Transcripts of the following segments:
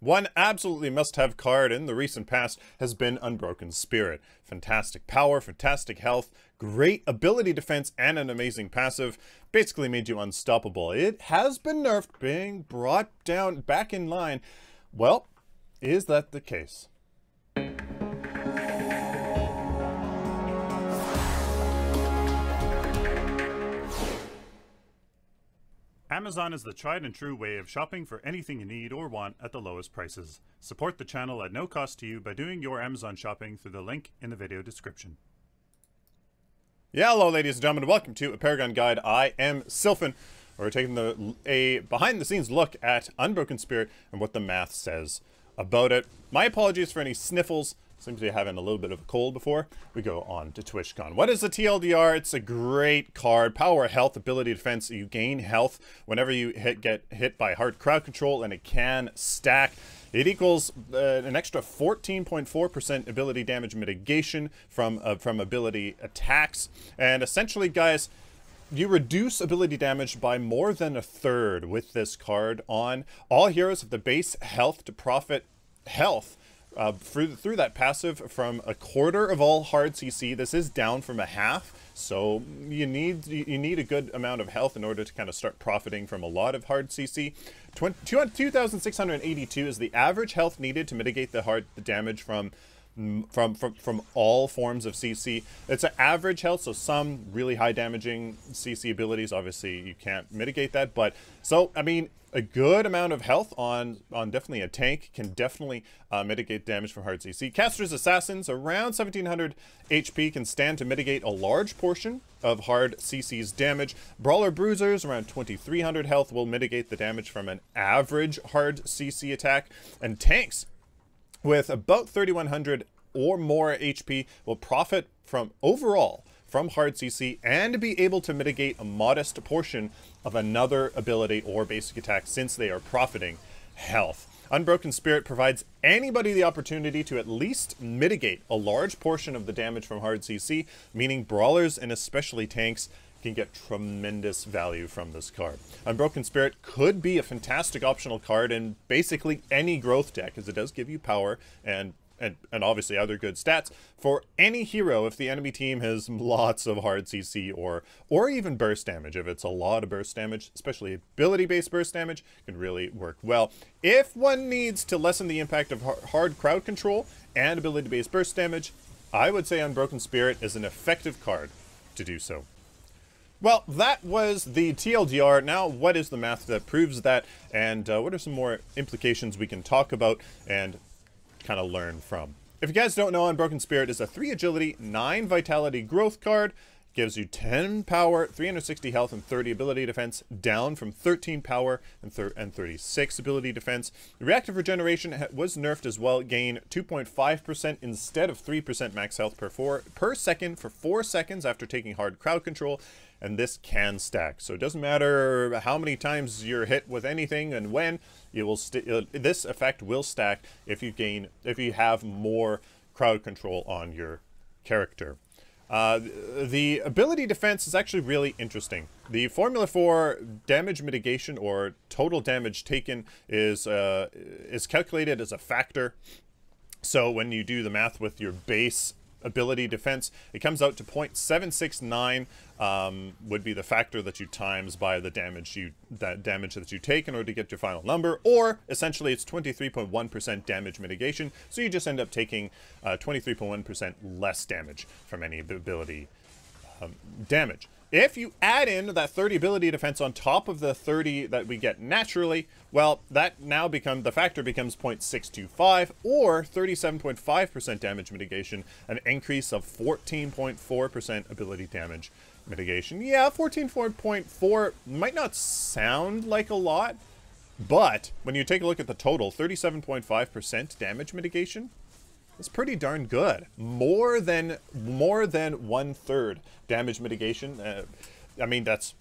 One absolutely must-have card in the recent past has been Unbroken Spirit. Fantastic power, fantastic health, great ability defense, and an amazing passive. Basically made you unstoppable. It has been nerfed, being brought down back in line. Well, is that the case? Amazon is the tried and true way of shopping for anything you need or want at the lowest prices. Support the channel at no cost to you by doing your Amazon shopping through the link in the video description. Yeah, hello ladies and gentlemen, welcome to A Paragon Guide. I am Sylphin. We're taking a behind-the-scenes look at Unbroken Spirit and what the math says about it. My apologies for any sniffles. Seems to be having a little bit of a cold before we go on to TwitchCon. What is the TLDR? It's a great card. Power, health, ability, defense. You gain health whenever you get hit by hard crowd control, and it can stack. It equals an extra 14.4% ability damage mitigation from ability attacks. And essentially, guys, you reduce ability damage by more than a third with this card on all heroes of the base health to profit health. Through that passive from a quarter of all hard CC. This is down from a half, so you need a good amount of health in order to kind of start profiting from a lot of hard CC. 2,682 is the average health needed to mitigate the damage from all forms of CC. It's an average health, so some really high damaging CC abilities, obviously you can't mitigate that, but so I mean a good amount of health on definitely a tank can definitely mitigate damage from hard CC. Caster's Assassins, around 1700 HP, can stand to mitigate a large portion of hard CC's damage. Brawler Bruisers, around 2300 health, will mitigate the damage from an average hard CC attack. And tanks with about 3100 or more HP will profit from overall from hard CC and be able to mitigate a modest portion of another ability or basic attack since they are profiting health. Unbroken Spirit provides anybody the opportunity to at least mitigate a large portion of the damage from hard CC, meaning brawlers and especially tanks can get tremendous value from this card. Unbroken Spirit could be a fantastic optional card in basically any growth deck, as it does give you power and obviously other good stats for any hero if the enemy team has lots of hard CC or even burst damage. If it's a lot of burst damage, especially ability-based burst damage, can really work well. If one needs to lessen the impact of hard crowd control and ability-based burst damage, I would say Unbroken Spirit is an effective card to do so. Well, that was the TLDR. Now, what is the math that proves that, and what are some more implications we can talk about and kind of learn from? If you guys don't know, Unbroken Spirit is a 3 agility, 9 vitality growth card. Gives you 10 power, 360 health, and 30 ability defense, down from 13 power and 36 ability defense. The reactive regeneration was nerfed as well. Gain 2.5% instead of 3% max health per second for 4 seconds after taking hard crowd control. And this can stack, so it doesn't matter how many times you're hit with anything and when, you will this effect will stack if you have more crowd control on your character. The ability defense is actually really interesting. The formula for damage mitigation or total damage taken is calculated as a factor. So when you do the math with your base ability defense, it comes out to 0.769 would be the factor that you times by the damage that you take in order to get your final number, or essentially it's 23.1% damage mitigation, so you just end up taking 23.1% less damage from any ability damage. If you add in that 30 ability defense on top of the 30 that we get naturally, well, that now the factor becomes 0.625 or 37.5% damage mitigation, an increase of 14.4% ability damage mitigation. Yeah, 14.4 might not sound like a lot, but when you take a look at the total, 37.5% damage mitigation, it's pretty darn good. More than 1/3 damage mitigation. I mean, that's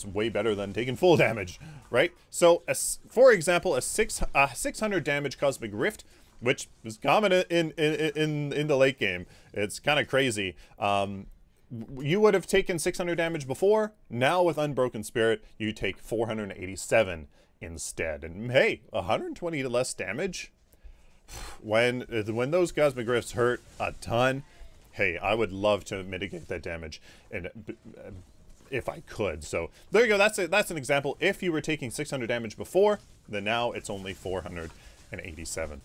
way better than taking full damage, right? So, for example, a 600 damage Cosmic Rift, which is common in the late game. It's kind of crazy. You would have taken 600 damage before. Now with Unbroken Spirit, you take 487 instead. And hey, 120 less damage, when those Cosmic Rifts hurt a ton, hey, I would love to mitigate that damage, and if I could. So there you go. That's it. That's an example. If you were taking 600 damage before, then now it's only 487.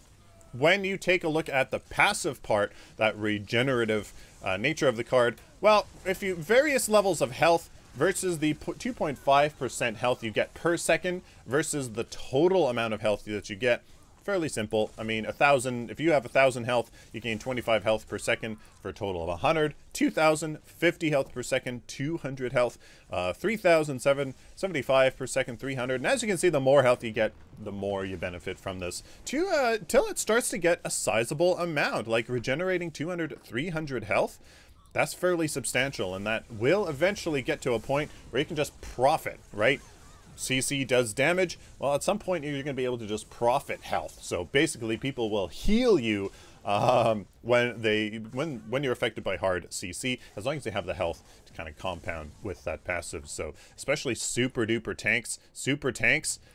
When you take a look at the passive part, that regenerative nature of the card, well, if you various levels of health versus the 2.5% health you get per second versus the total amount of health that you get, fairly simple. I mean, 1,000, if you have 1,000 health, you gain 25 health per second for a total of 100. 2,000, 50 health per second, 200 health. 3,075 per second, 300. And as you can see, the more health you get, the more you benefit from this. Till it starts to get a sizable amount, like regenerating 200, 300 health. That's fairly substantial, and that will eventually get to a point where you can just profit, right? CC does damage. Well, at some point you're going to be able to just profit health. So basically, people will heal you when you're affected by hard CC, as long as they have the health to kind of compound with that passive. So especially super tanks,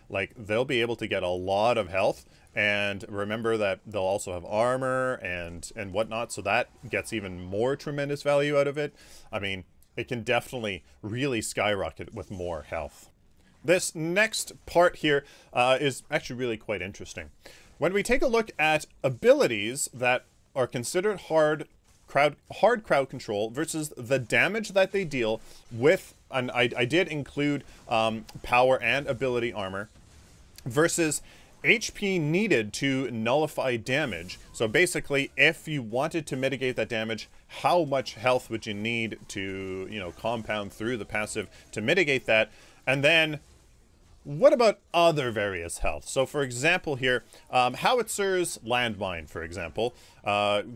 like they'll be able to get a lot of health. And remember that they'll also have armor and whatnot, so that gets even more tremendous value out of it. I mean, it can definitely really skyrocket with more health. This next part here is actually really quite interesting. When we take a look at abilities that are considered hard crowd control versus the damage that they deal with, and I did include power and ability armor, versus HP needed to nullify damage. So basically, if you wanted to mitigate that damage, how much health would you need to, you know, compound through the passive to mitigate that? And then what about other various health? So for example here, Howitzer's Landmine, for example,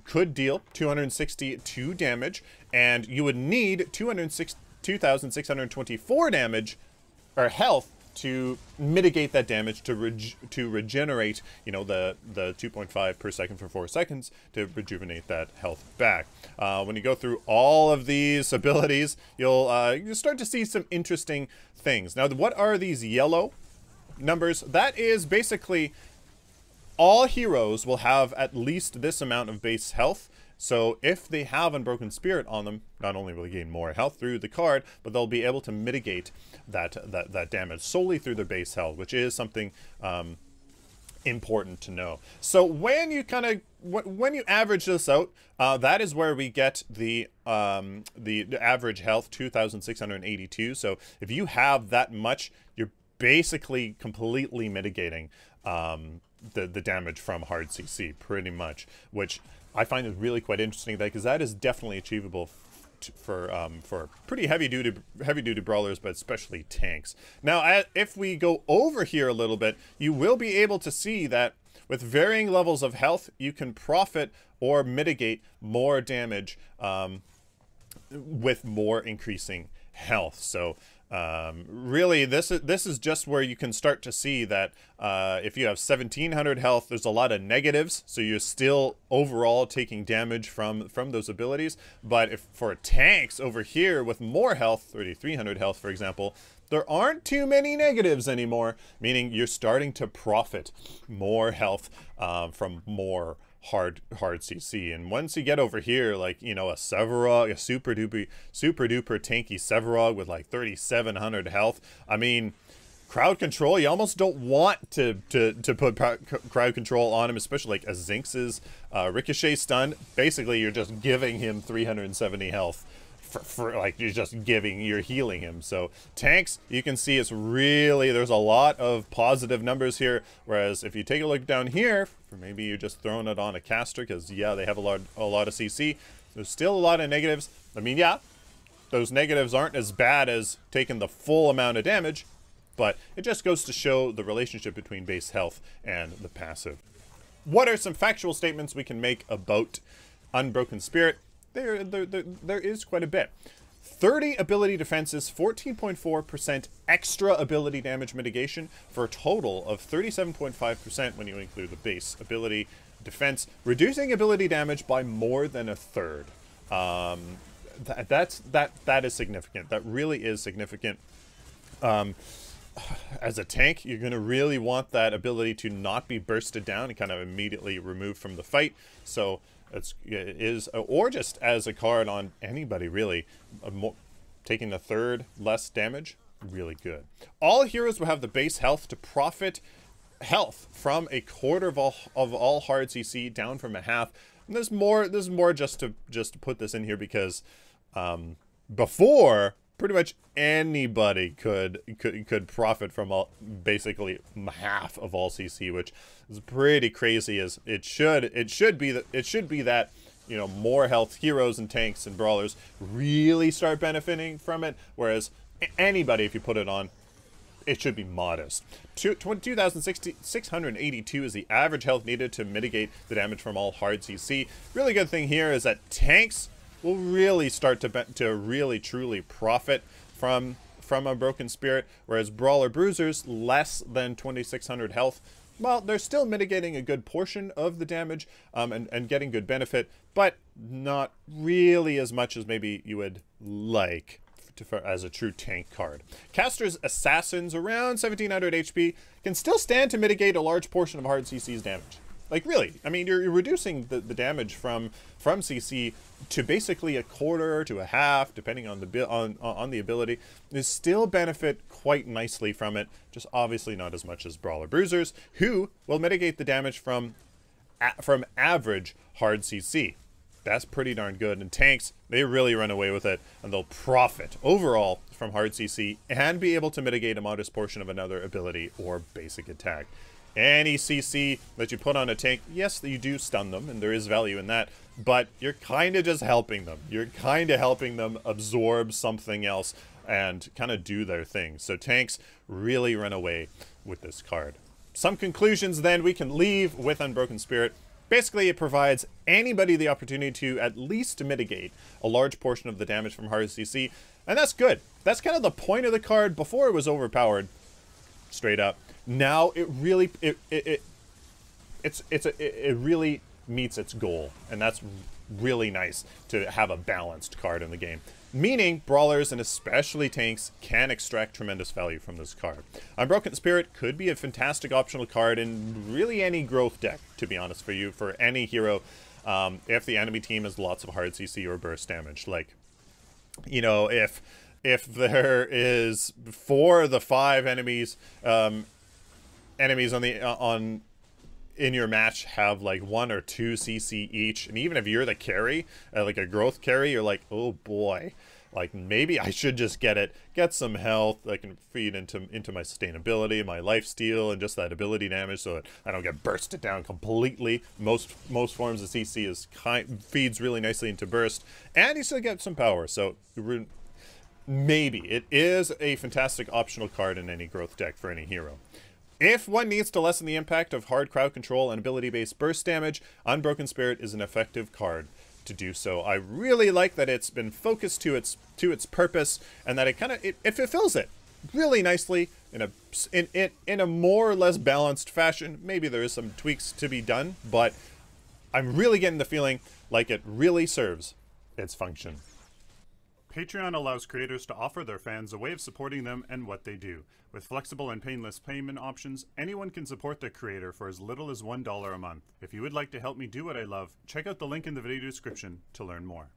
could deal 262 damage, and you would need 2,624 damage, or health, to mitigate that damage, to regenerate, you know, the 2.5 per second for 4 seconds to rejuvenate that health back. When you go through all of these abilities, you'll start to see some interesting things. Now, what are these yellow numbers? That is basically all heroes will have at least this amount of base health. So if they have Unbroken Spirit on them, not only will they gain more health through the card, but they'll be able to mitigate that damage solely through their base health, which is something important to know. So when you when you average this out, that is where we get the average health, 2,682. So if you have that much, you're basically completely mitigating the damage from hard CC, pretty much, which I find is really quite interesting, because that is definitely achievable for pretty heavy duty brawlers, but especially tanks. Now, if we go over here a little bit, you will be able to see that with varying levels of health, you can profit or mitigate more damage with more increasing health. So really, this is just where you can start to see that if you have 1,700 health, there's a lot of negatives, so you're still overall taking damage from those abilities. But if for tanks over here with more health, 3,300 health for example, there aren't too many negatives anymore, meaning you're starting to profit more health from more hard CC. And once you get over here, like, you know, a Sevarog, a super duper tanky Sevarog with like 3,700 health, I mean, crowd control, you almost don't want to put crowd control on him, especially like a Zinx's Ricochet stun. Basically, you're just giving him 370 health. For like, you're healing him. So tanks, you can see it's really, there's a lot of positive numbers here, whereas if you take a look down here, or maybe you're just throwing it on a caster because yeah, they have a lot of CC, there's still a lot of negatives. I mean, yeah, those negatives aren't as bad as taking the full amount of damage, but it just goes to show the relationship between base health and the passive. What are some factual statements we can make about Unbroken Spirit? There is quite a bit. 30 ability defenses, 14.4% extra ability damage mitigation, for a total of 37.5% when you include the base ability defense, reducing ability damage by more than a third. That is significant. That really is significant. as a tank, you're going to really want that ability to not be bursted down and kind of immediately removed from the fight. So it is, or just as a card on anybody really, taking the third less damage, really good. All heroes will have the base health to profit health from a quarter of all hard CC down from a half. And there's more just to put this in here because before, pretty much anybody could profit from basically half of all CC, which is pretty crazy. As it should be that you know, more health heroes and tanks and brawlers really start benefiting from it, whereas anybody, if you put it on, it should be modest. 2,682 is the average health needed to mitigate the damage from all hard CC. Really good thing here is that tanks will really start to really truly profit from Unbroken Spirit, whereas Brawler bruisers, less than 2,600 health, well, they're still mitigating a good portion of the damage and getting good benefit, but not really as much as maybe you would like as a true tank card. Caster's Assassins, around 1,700 HP, can still stand to mitigate a large portion of hard CC's damage. Like, really, I mean, you're reducing the damage from CC to basically a quarter to a half, depending on the ability. You still benefit quite nicely from it, just obviously not as much as Brawler bruisers, who will mitigate the damage from average hard CC. That's pretty darn good. And tanks, they really run away with it, and they'll profit overall from hard CC and be able to mitigate a modest portion of another ability or basic attack. Any CC that you put on a tank, yes, you do stun them, and there is value in that, but you're kind of just helping them. You're kind of helping them absorb something else and kind of do their thing. So tanks really run away with this card. Some conclusions then we can leave with Unbroken Spirit. Basically, it provides anybody the opportunity to at least mitigate a large portion of the damage from hard CC, and that's good. That's kind of the point of the card. Before it was overpowered, straight up. Now it really it really meets its goal, and that's really nice to have a balanced card in the game. Meaning brawlers and especially tanks can extract tremendous value from this card. Unbroken Spirit could be a fantastic optional card in really any growth deck, to be honest, for any hero, if the enemy team has lots of hard CC or burst damage. Like, you know, if there is 4 of the 5 enemies in your match have like 1 or 2 CC each, and even if you're the carry, like a growth carry, you're like, oh boy, like maybe I should just get some health that can feed into my sustainability, my lifesteal, and just that ability damage, so that I don't get bursted down completely. Most forms of CC feeds really nicely into burst, and you still get some power. So maybe it is a fantastic optional card in any growth deck for any hero. If one needs to lessen the impact of hard crowd control and ability-based burst damage, Unbroken Spirit is an effective card to do so. I really like that it's been focused to its purpose, and that it fulfills it really nicely in a more or less balanced fashion. Maybe there is some tweaks to be done, but I'm really getting the feeling like it really serves its function. Patreon allows creators to offer their fans a way of supporting them and what they do. With flexible and painless payment options, anyone can support their creator for as little as $1 a month. If you would like to help me do what I love, check out the link in the video description to learn more.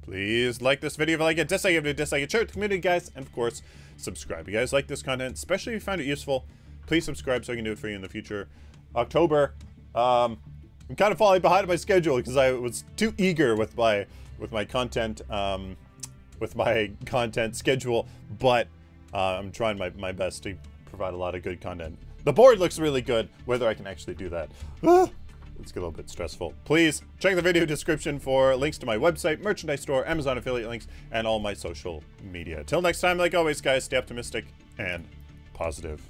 Please like this video if you like it, dislike it if you dislike it, share it with the community, guys, and of course, subscribe. If you guys like this content, especially if you find it useful, please subscribe so I can do it for you in the future. October, I'm kind of falling behind on my schedule because I was too eager with my content schedule, but I'm trying my best to provide a lot of good content. The board looks really good. Whether I can actually do that, it's a little bit stressful. Please check the video description for links to my website, merchandise store, Amazon affiliate links, and all my social media. Till next time, like always, guys, stay optimistic and positive.